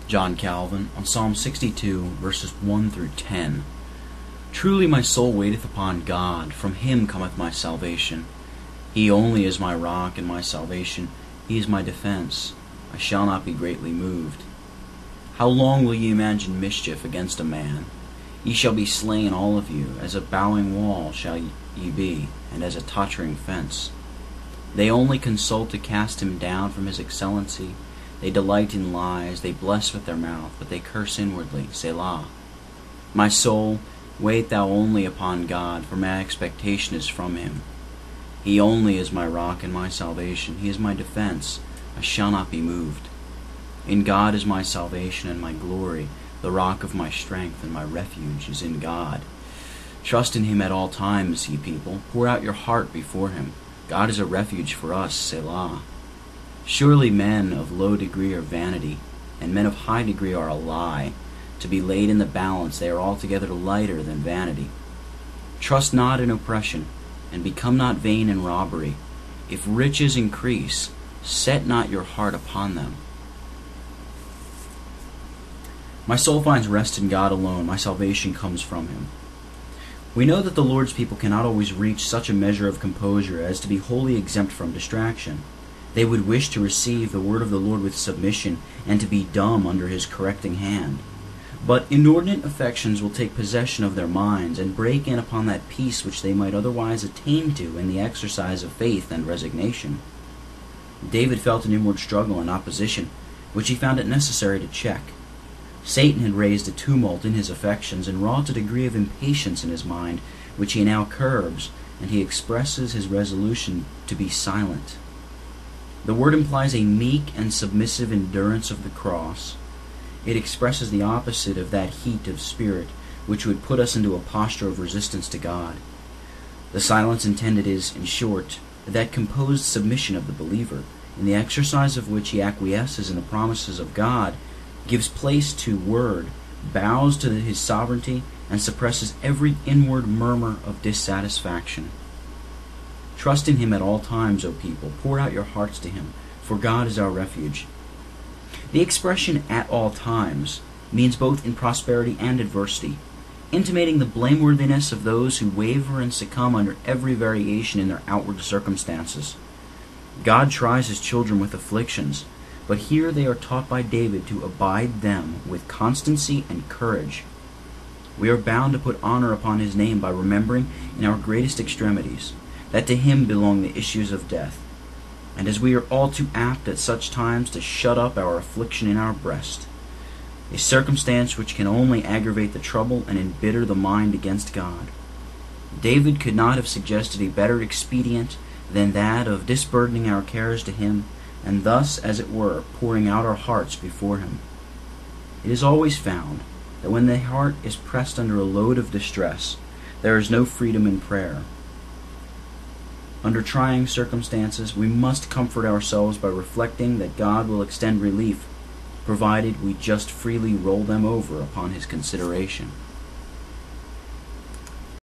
John Calvin on Psalm 62, verses 1 through 10. Truly my soul waiteth upon God, from him cometh my salvation. He only is my rock and my salvation, he is my defense. I shall not be greatly moved. How long will ye imagine mischief against a man? Ye shall be slain all of you, as a bowing wall shall ye be, and as a tottering fence. They only consult to cast him down from his excellency. They delight in lies, they bless with their mouth, but they curse inwardly. Selah. My soul, wait thou only upon God, for my expectation is from him. He only is my rock and my salvation, he is my defense, I shall not be moved. In God is my salvation and my glory, the rock of my strength and my refuge is in God. Trust in him at all times, ye people, pour out your heart before him. God is a refuge for us, Selah. Surely men of low degree are vanity, and men of high degree are a lie. To be laid in the balance, they are altogether lighter than vanity. Trust not in oppression, and become not vain in robbery. If riches increase, set not your heart upon them. My soul finds rest in God alone, my salvation comes from him. We know that the Lord's people cannot always reach such a measure of composure as to be wholly exempt from distraction. They would wish to receive the word of the Lord with submission and to be dumb under his correcting hand. But inordinate affections will take possession of their minds and break in upon that peace which they might otherwise attain to in the exercise of faith and resignation. David felt an inward struggle and opposition, which he found it necessary to check. Satan had raised a tumult in his affections and wrought a degree of impatience in his mind, which he now curbs, and he expresses his resolution to be silent. The word implies a meek and submissive endurance of the cross. It expresses the opposite of that heat of spirit which would put us into a posture of resistance to God. The silence intended is, in short, that composed submission of the believer, in the exercise of which he acquiesces in the promises of God, gives place to word, bows to his sovereignty, and suppresses every inward murmur of dissatisfaction. Trust in him at all times, O people. Pour out your hearts to him, for God is our refuge. The expression "at all times" means both in prosperity and adversity, intimating the blameworthiness of those who waver and succumb under every variation in their outward circumstances. God tries his children with afflictions, but here they are taught by David to abide them with constancy and courage. We are bound to put honor upon his name by remembering in our greatest extremities that to him belong the issues of death, and as we are all too apt at such times to shut up our affliction in our breast, a circumstance which can only aggravate the trouble and embitter the mind against God. David could not have suggested a better expedient than that of disburdening our cares to him, and thus, as it were, pouring out our hearts before him. It is always found that when the heart is pressed under a load of distress, there is no freedom in prayer. Under trying circumstances, we must comfort ourselves by reflecting that God will extend relief, provided we just freely roll them over upon his consideration.